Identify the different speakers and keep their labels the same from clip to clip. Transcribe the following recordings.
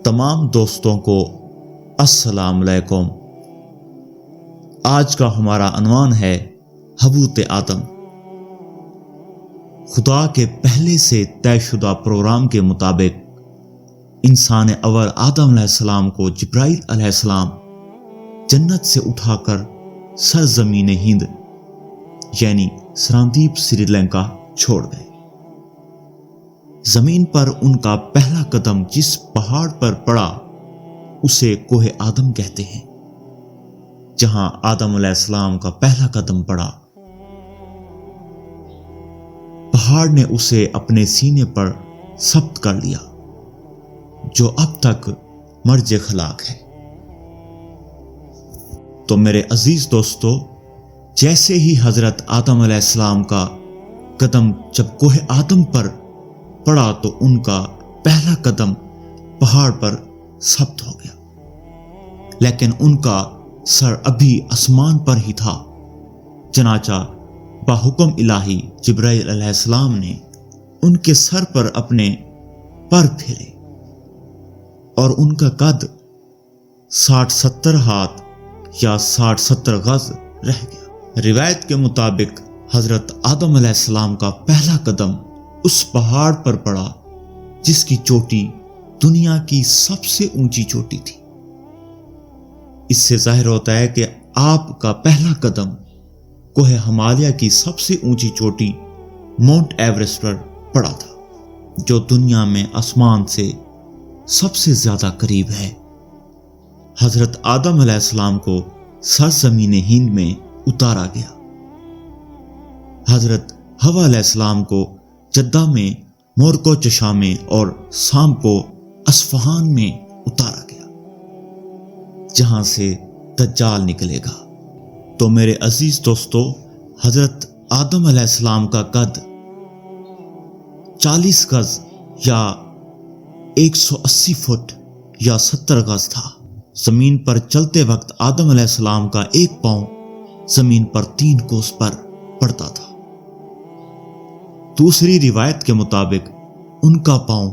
Speaker 1: تمام دوستوں کو السلام علیکم۔ آج کا ہمارا عنوان ہے حبوط آدم۔ خدا کے پہلے سے طے شدہ پروگرام کے مطابق انسان اول آدم علیہ السلام کو جبرائیل علیہ السلام جنت سے اٹھا کر سرزمین ہند یعنی سراندیپ سری لنکا چھوڑ گئے۔ زمین پر ان کا پہلا قدم جس پہاڑ پر پڑا اسے کوہ آدم کہتے ہیں، جہاں آدم علیہ السلام کا پہلا قدم پڑا۔ پہاڑ نے اسے اپنے سینے پر ثبت کر لیا، جو اب تک مرج خلاق ہے۔ تو میرے عزیز دوستو، جیسے ہی حضرت آدم علیہ السلام کا قدم جب کوہ آدم پر پڑا تو ان کا پہلا قدم پہاڑ پر ثبت ہو گیا، لیکن ان کا سر ابھی آسمان پر ہی تھا۔ چنانچہ بحکم الہی جبرائیل علیہ السلام نے ان کے سر پر اپنے پر پھیرے اور ان کا قد 60-70 ہاتھ یا 60-70 گز رہ گیا۔ روایت کے مطابق حضرت آدم علیہ السلام کا پہلا قدم اس پہاڑ پر پڑا جس کی چوٹی دنیا کی سب سے اونچی چوٹی تھی۔ اس سے ظاہر ہوتا ہے کہ آپ کا پہلا قدم کوہ ہمالیہ کی سب سے اونچی چوٹی ماؤنٹ ایورسٹ پر پڑا تھا، جو دنیا میں آسمان سے سب سے زیادہ قریب ہے۔ حضرت آدم علیہ السلام کو سرزمین ہند میں اتارا گیا۔ حضرت حوا علیہ السلام کو جدہ میں مورکو چشا میں اور سام کو اصفہان میں اتارا گیا، جہاں سے دجال نکلے گا۔ تو میرے عزیز دوستو، حضرت آدم علیہ السلام کا قد 40 گز یا 180 فٹ یا 70 گز تھا۔ زمین پر چلتے وقت آدم علیہ السلام کا ایک پاؤں زمین پر 3 کوس پر پڑتا تھا۔ دوسری روایت کے مطابق ان کا پاؤں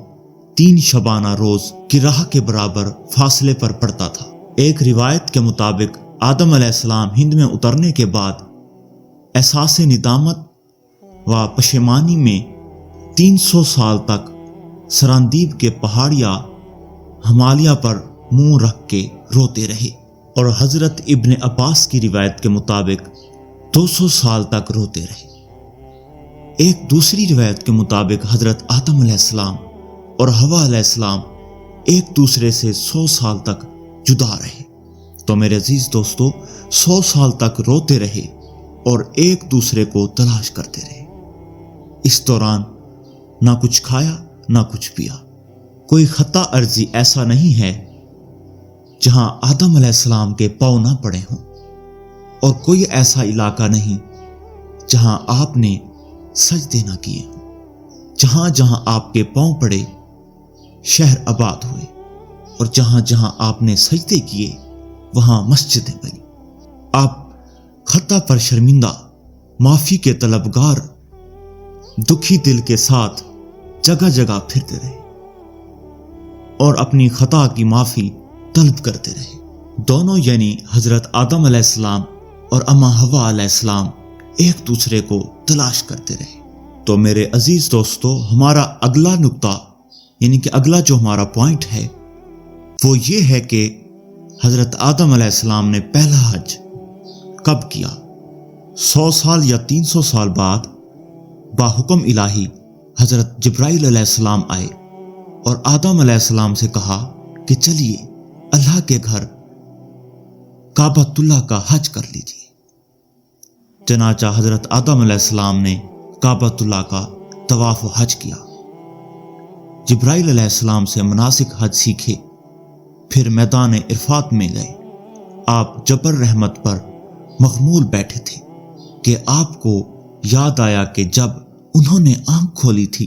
Speaker 1: 3 شبانہ روز کی راہ کے برابر فاصلے پر پڑتا تھا۔ ایک روایت کے مطابق آدم علیہ السلام ہند میں اترنے کے بعد احساس ندامت و پشیمانی میں 300 سال تک سراندیپ کے پہاڑیاں ہمالیہ پر منہ رکھ کے روتے رہے، اور حضرت ابن عباس کی روایت کے مطابق 200 سال تک روتے رہے۔ ایک دوسری روایت کے مطابق حضرت آدم علیہ السلام اور حوا علیہ السلام ایک دوسرے سے 100 سال تک جدا رہے۔ تو میرے عزیز دوستو، 100 سال تک روتے رہے اور ایک دوسرے کو تلاش کرتے رہے۔ اس دوران نہ کچھ کھایا نہ کچھ پیا۔ کوئی خطہ ارضی ایسا نہیں ہے جہاں آدم علیہ السلام کے پاؤں نہ پڑے ہوں، اور کوئی ایسا علاقہ نہیں جہاں آپ نے سجدے نہ کیے ہوں۔ جہاں جہاں آپ کے پاؤں پڑے شہر آباد ہوئے، اور جہاں جہاں آپ نے سجدے کیے وہاں مسجدیں بنی۔ آپ خطا پر شرمندہ، معافی کے طلبگار، دکھی دل کے ساتھ جگہ جگہ پھرتے رہے اور اپنی خطا کی معافی طلب کرتے رہے۔ دونوں یعنی حضرت آدم علیہ السلام اور اما حوا علیہ السلام ایک دوسرے کو تلاش کرتے رہے۔ تو میرے عزیز دوستو، ہمارا اگلا نقطہ یعنی کہ اگلا جو ہمارا پوائنٹ ہے وہ یہ ہے کہ حضرت آدم علیہ السلام نے پہلا حج کب کیا؟ 100 سال یا 300 سال بعد باحکم الہی حضرت جبرائیل علیہ السلام آئے اور آدم علیہ السلام سے کہا کہ چلیے اللہ کے گھر کعبۃ اللہ کا حج کر لیجیے۔ چنانچہ حضرت آدم علیہ السلام نے کعبۃ اللہ کا طواف و حج کیا۔ جبرائیل علیہ السلام سے مناسک حج سیکھے، پھر میدان عرفات میں گئے۔ آپ جبر رحمت پر مغمول بیٹھے تھے کہ آپ کو یاد آیا کہ جب انہوں نے آنکھ کھولی تھی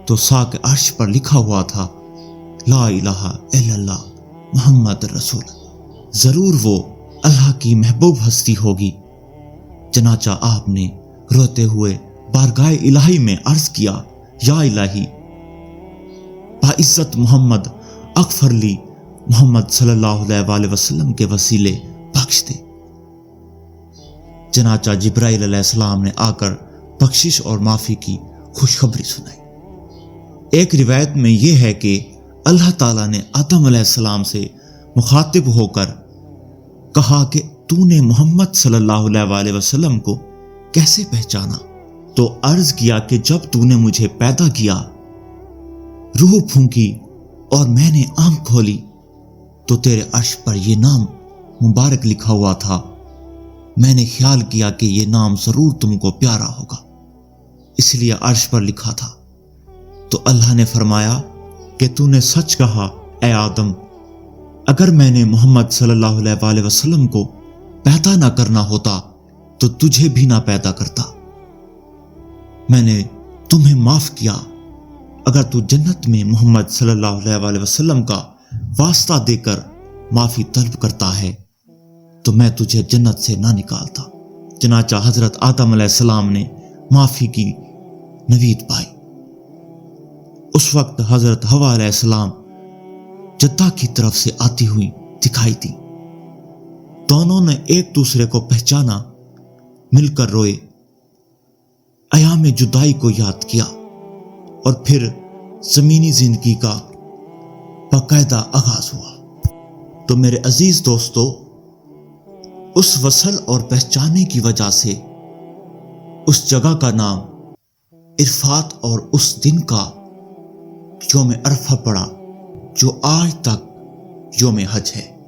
Speaker 1: تو ساق عرش پر لکھا ہوا تھا لا الہ الا اللہ محمد رسول۔ ضرور وہ اللہ کی محبوب ہستی ہوگی۔ چنانچہ آپ نے روتے ہوئے بارگاہ الہی میں عرض کیا، یا الہی، باعزت محمد اغفر لی محمد صلی اللہ علیہ وسلم کے وسیلے بخش دے۔ چنانچہ جبرائیل علیہ السلام نے آ کر بخشش اور معافی کی خوشخبری سنائی۔ ایک روایت میں یہ ہے کہ اللہ تعالیٰ نے آدم علیہ السلام سے مخاطب ہو کر کہا کہ تو نے محمد صلی اللہ علیہ وسلم کو کیسے پہچانا؟ تو عرض کیا کہ جب تو نے مجھے پیدا کیا، روح پھونکی اور میں نے آنکھ کھولی تو تیرے عرش پر یہ نام مبارک لکھا ہوا تھا۔ میں نے خیال کیا کہ یہ نام ضرور تم کو پیارا ہوگا، اس لیے عرش پر لکھا تھا۔ تو اللہ نے فرمایا کہ تو نے سچ کہا اے آدم، اگر میں نے محمد صلی اللہ علیہ وسلم کو پیدا نہ کرنا ہوتا تو تجھے بھی نہ پیدا کرتا۔ میں نے تمہیں معاف کیا۔ اگر تو جنت میں محمد صلی اللہ علیہ وسلم کا واسطہ دے کر معافی طلب کرتا ہے تو میں تجھے جنت سے نہ نکالتا۔ چنانچہ حضرت آدم علیہ السلام نے معافی کی نوید پائی۔ اس وقت حضرت حوا علیہ السلام جدہ کی طرف سے آتی ہوئی دکھائی دی۔ دونوں نے ایک دوسرے کو پہچانا، مل کر روئے، ایام جدائی کو یاد کیا اور پھر زمینی زندگی کا باقاعدہ آغاز ہوا۔ تو میرے عزیز دوستو، اس وصل اور پہچانے کی وجہ سے اس جگہ کا نام عرفات اور اس دن کا یوم عرفہ پڑا جو آج تک یوم حج ہے۔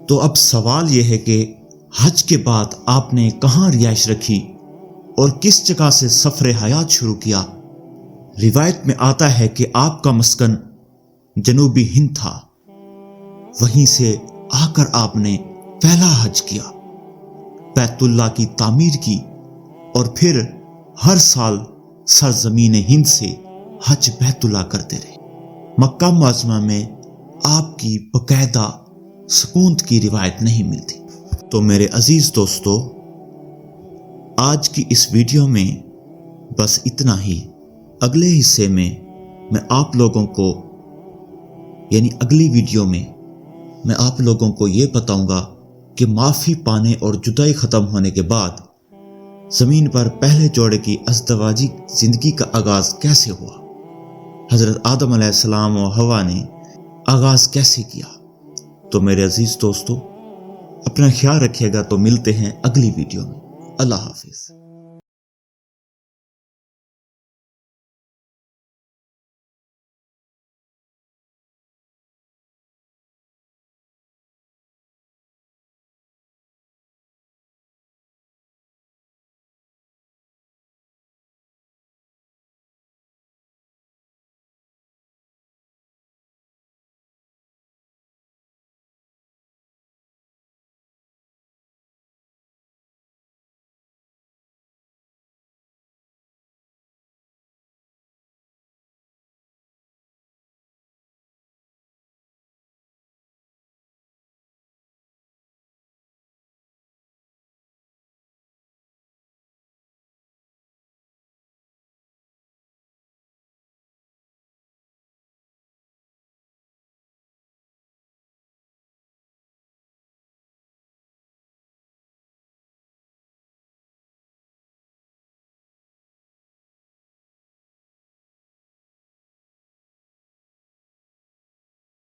Speaker 1: تو اب سوال یہ ہے کہ حج کے بعد آپ نے کہاں رہائش رکھی اور کس جگہ سے سفر حیات شروع کیا؟ روایت میں آتا ہے کہ آپ کا مسکن جنوبی ہند تھا، وہیں سے آ کر آپ نے پہلا حج کیا، بیت اللہ کی تعمیر کی اور پھر ہر سال سرزمین ہند سے حج بیت اللہ کرتے رہے۔ مکہ معظمہ میں آپ کی باقاعدہ سکونت کی روایت نہیں ملتی۔ تو میرے عزیز دوستو، آج کی اس ویڈیو میں بس اتنا ہی۔ اگلے حصے میں آپ لوگوں کو اگلی ویڈیو میں آپ لوگوں کو یہ بتاؤں گا کہ معافی پانے اور جدائی ختم ہونے کے بعد زمین پر پہلے جوڑے کی ازدواجی زندگی کا آغاز کیسے ہوا، حضرت آدم علیہ السلام و حوا نے آغاز کیسے کیا۔ تو میرے عزیز دوستو، اپنا خیال رکھیے گا۔ تو ملتے ہیں اگلی ویڈیو میں۔ اللہ حافظ۔